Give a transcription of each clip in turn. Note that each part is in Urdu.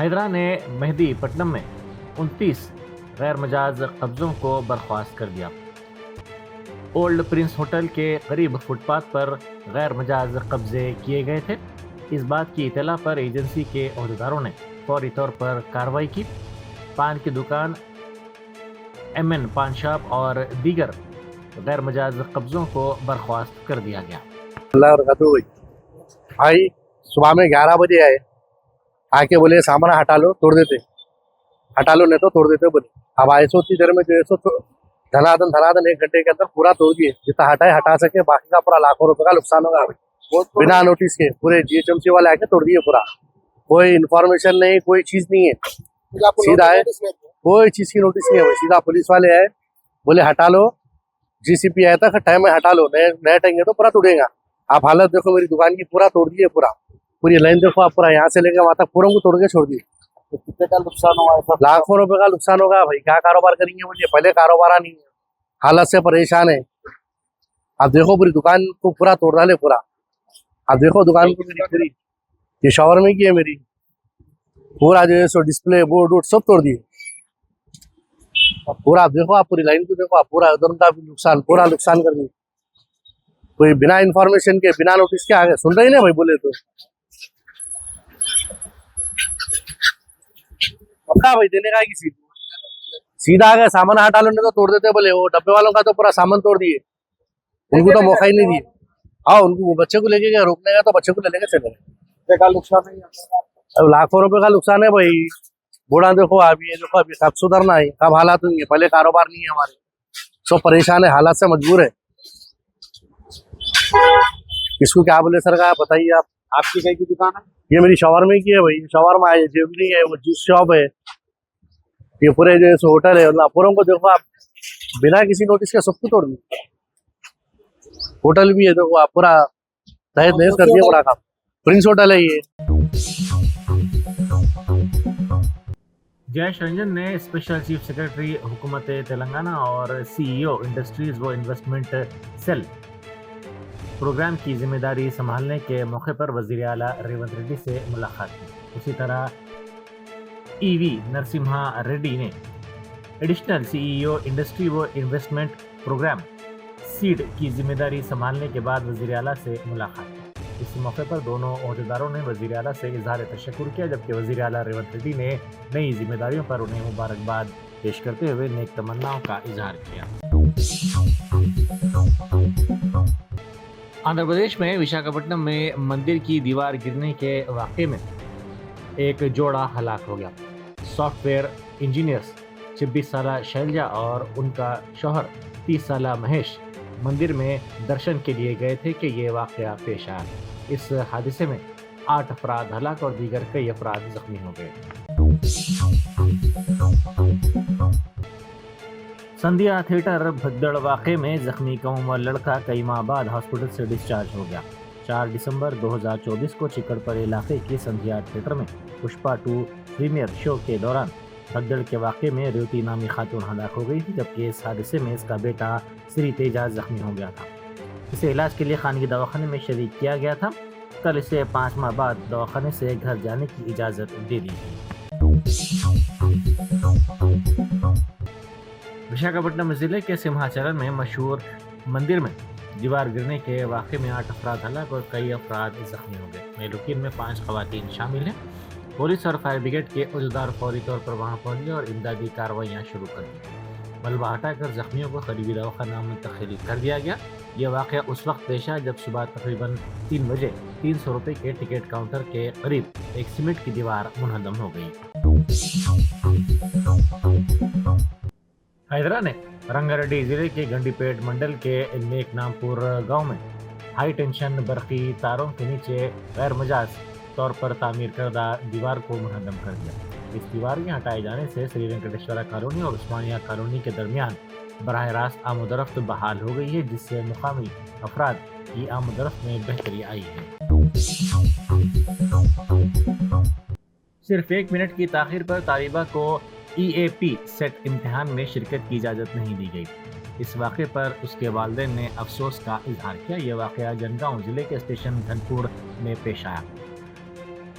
حیدرا نے مہدی پٹنم میں 29 غیر مجاز قبضوں کو برخاست کر دیا۔ اولڈ پرنس ہوٹل کے قریب فٹ پاتھ پر غیر مجاز قبضے کیے گئے تھے۔ اس بات کی اطلاع پر ایجنسی کے عہدیداروں نے فوری طور پر کارروائی کی۔ پان کی دکان، MN پان شاپ اور دیگر غیر مجاز قبضوں کو برخاست کر دیا گیا۔ اللہ برکاتہ بھائی صبح میں 11 بجے آئے، آ کے بولے سامان ہٹا لو، توڑ دیتے، ہٹا لو نہیں تو توڑ دیتے بولے۔ اب آئے سو اتنی دیر میں جو ہے سو دھنا دن 1 گھنٹے کے اندر پورا توڑ دیے، جتنا ہٹائے ہٹا سکے، باقی کا پورا لاکھوں روپے کا نقصان ہوگا بنا نوٹس کے۔ پورے GHMC والے آ کے توڑ دیے پورا، کوئی انفارمیشن نہیں، کوئی چیز نہیں ہے، سیدھا ہے، کوئی چیز کی نوٹس نہیں ہے۔ سیدھا پولیس والے آئے، بولے ہٹا لو، GCP آیا تھا ٹائم میں ہٹا لو، نہیں ہٹیں گے تو پورا توڑے گا۔ آپ حالت دیکھو میری دکان کی، پورا توڑ دیے، پوری لائن دیکھو آپ، پورا یہاں سے لے کے وہاں تک پورا کو توڑ کے چھوڑ دیے۔ کتنے کا نقصان ہوا ہے؟ لاکھوں روپے کا نقصان ہوگا بھائی، کیا کاروبار کریں گے مجھے، پہلے کاروبار نہیں ہے، حالت سے پریشان ہے۔ آپ دیکھو پوری دکان کو پورا توڑ ڈالے پورا، آپ دیکھو دکان کو میری پوری، یہ شاور میں کی ہے میری، پورا جو ہے سو ڈسپلے بورڈ وورڈ سب توڑ دیے پورا۔ آپ دیکھو، آپ پوری لائن کو دیکھو، آپ پورا ادھر کا نقصان، پورا نقصان کر دیے۔ کوئی بنا انفارمیشن کے، بنا نوٹس کے آگے سن رہے نا بھائی، بولے تو پکا بھائی دینے کا کسی سیدھا آگے سامان ہٹا لو نہیں تو توڑ دیتے بولے۔ وہ ڈبے والوں کا تو پورا سامان توڑ دیے، ان کو تو موقع ہی نہیں دیے۔ ہاں، ان کو بچے کو لے کے گئے، روکنے گا تو بچے کو لے کے چلے گئے۔ کا نقصان ہے، لاکھوں روپے کا نقصان ہے بھائی۔ بوڑھا دیکھو ابھی، یہ دیکھو ابھی کب سدھرنا ہے، کب حالات ہوں گے، پہلے کاروبار نہیں ہے ہمارے، سب پریشان ہے، حالات سے مجبور ہے۔ کس کو کیا بولے سر کا بتائیے آپ۔ آپ کی کہیں کی دکان ہے؟ یہ میری شاورما کی ہے بھائی، شاورما ہے، جیولری ہے، وہ جوس شاپ ہے، یہ پورے جو ہوٹل ہے، پوروں کو دیکھو آپ، بنا کسی نوٹس کے سب کو توڑ دیا۔ ہوٹل بھی ہے دیکھو آپ، پورا تحت نحس کر دیا پورا کام۔ پرنس ہوٹل ہے یہ۔ جیش رنجن نے اسپیشل چیف سیکرٹری حکومت تلنگانہ اور CEO انڈسٹریز و انویسٹمنٹ سیل پروگرام کی ذمہ داری سنبھالنے کے موقع پر وزیر اعلیٰ ریونت ریڈی سے ملاقات کی۔ اسی طرح EV نرسمہا ریڈی نے ایڈیشنل CEO انڈسٹری و انویسٹمنٹ پروگرام سیڈ کی ذمہ داری سنبھالنے کے بعد وزیر اعلیٰ سے ملاقات کی۔ اس موقع پر دونوں عہدیداروں نے وزیر اعلیٰ سے اظہار تشکر کیا، جبکہ وزیر اعلیٰ ریونت ریڈی نے نئی ذمہ داریوں پر انہیں مبارکباد پیش کرتے ہوئے نیک تمناؤں کا اظہار کیا۔ آندھرا پردیش میں وشاکھاپٹنم میں مندر کی دیوار گرنے کے واقعے میں ایک جوڑا ہلاک ہو گیا۔ سافٹ ویئر انجینئرز 26 سالہ شیلجا اور ان کا شوہر 30 سالہ مہیش مندر میں درشن کے لیے گئے تھے کہ یہ واقعہ پیش آیا۔ اس حادثے میں 8 افراد ہلاک اور دیگر کئی افراد زخمی ہو گئے۔ سندھیا تھیٹر بھگدڑ واقعے میں زخمی قوم لڑکا کئی ماہ بعد ہاسپٹل سے ڈسچارج ہو گیا۔ 4 دسمبر 2024 کو چکڑپر علاقے کے سندھیا تھیٹر میں پشپا 2 پریمیئر شو کے دوران بھگدڑ کے واقعے میں ریوتی نامی خاتون ہلاک ہو گئی تھی، جبکہ اس حادثے میں اس کا بیٹا سری تیجا زخمی ہو گیا تھا۔ اسے علاج کے لیے خانگی دواخانے میں شریک کیا گیا تھا۔ کل اسے 5 ماہ بعد دواخانے سے گھر جانے کی اجازت دے دی گئی۔ وشاکھاپٹنم ضلع کے سمہاچرن میں مشہور مندر میں دیوار گرنے کے واقعے میں 8 افراد ہلاک اور کئی افراد زخمی ہو گئے۔ مہلوکین میں 5 خواتین شامل ہیں۔ پولیس اور فائر بریگیڈ کے عہدیدار فوری طور پر وہاں پہنچ گئے اور امدادی کارروائیاں شروع کر دیں۔ ملبہ ہٹا کر زخمیوں کو قریبی دواخانہ منتقل کر دیا گیا۔ یہ واقعہ اس وقت پیش آیا جب صبح تقریباً 3 بجے 300 روپے کے ٹکٹ کاؤنٹر کے قریب ایک سیمنٹ کی دیوار منہدم ہو گئی۔ حیدرا نے رنگاریڈی ضلع کے گنڈی پیٹ منڈل کے نیک نام پور گاؤں میں ہائی ٹینشن برقی تاروں کے نیچے غیر مجاز طور پر تعمیر کردہ دیوار کو منہدم کر دیا۔ اس دیوار کے ہٹائے جانے سے سری وینکٹیشورا کالونی اور عثمانیہ کالونی کے درمیان براہ راست آمد و رفت بحال ہو گئی ہے، جس سے مقامی افراد کی آمد و رفت میں بہتری آئی ہے۔ صرف 1 منٹ کی تاخیر پر طالبہ کو EAP سیٹ امتحان میں شرکت کی اجازت نہیں دی گئی۔ اس واقعے پر اس کے والدین نے افسوس کا اظہار کیا۔ یہ واقعہ جنگاؤں ضلع کے اسٹیشن دھنپور میں پیش آیا۔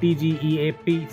TGEAP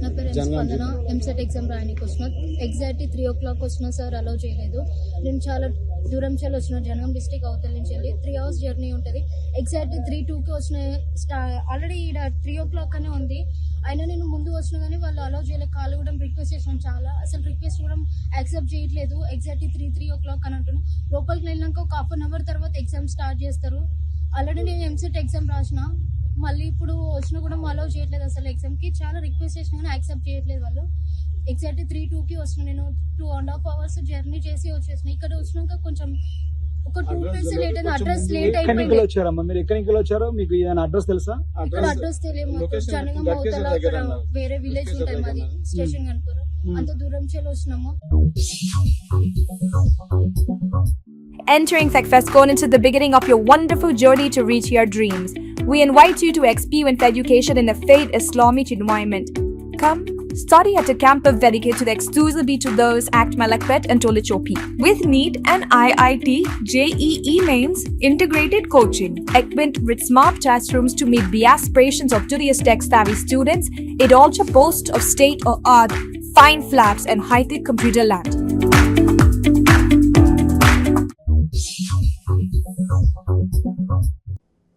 నా పేరు స్పందన. ఎంసెట్ ఎగ్జామ్ రాయడానికి వచ్చిన ఎగ్జాక్ట్లీ 3 o'clock వచ్చిన సార్ అలౌ చేయలేదు. నేను చాలా దూరం నుంచి వచ్చిన జనగాం డిస్ట్రిక్ట్ అవతల నుంచి వెళ్ళి 3 hours జర్నీ ఉంటుంది. ఎగ్జాక్ట్లీ 3:02కి వచ్చిన ఆల్రెడీ ఇక్కడ 3 o'clock అనే ఉంది. అయినా నేను ముందు వచ్చిన కానీ వాళ్ళు అలౌ చేయలేదు. కాల్ కూడా రిక్వెస్ట్ చేసినాను చాలా, అసలు రిక్వెస్ట్ కూడా యాక్సెప్ట్ చేయట్లేదు. ఎగ్జాక్ట్లీ 3 o'clock అని అంటున్నాను. లోపలికి వెళ్ళినాక ఒక 1/2 hour తర్వాత ఎగ్జామ్ స్టార్ట్ చేస్తారు. ఆల్రెడీ నేను ఎంసెట్ ఎగ్జామ్ రాసిన, మళ్ళీ ఇప్పుడు వచ్చినా కూడా అలౌ చేయట్లేదు. అసలు ఎగ్జామ్కి చాలా రిక్వెస్ట్ చేసినా కానీ యాక్సెప్ట్ చేయట్లేదు వాళ్ళు. ఎగ్జాక్ట్లీ 3:02కి వచ్చిన నేను 2.5 hours జర్నీ చేసి వచ్చేసిన. ఇక్కడ వచ్చినాక కొంచెం ఒక 2 days లేట్ అయింది. అడ్రస్ లేట్ అయిపోయింది. వచ్చారమ్మా మీరు ఎక్కడికి వచ్చారో మీకు ఏదైనా అడ్రస్ తెలుసా? ఇక్కడ అడ్రస్ తెలియదు. జనగాం అవతల వేరే విలేజ్ ఉంటాయి మాది స్టేషన్ కనుకోరు. అంత దూరం చేసి వచ్చినాము. Entering Secfescon into the beginning of your wonderful journey to reach your dreams. We invite you to experience education in a faith Islamic environment. Come, study at a campus dedicated exclusively to those at Malakpet and Tolichopi. With NEET and IIT, JEE mains, integrated coaching, equipped with smart classrooms to meet the aspirations of today's tech-savvy students, it also boasts of state-of-art fine flats and high-tech computer lab.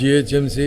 GHMC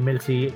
MLC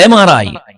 MRI,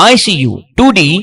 ICU, 2D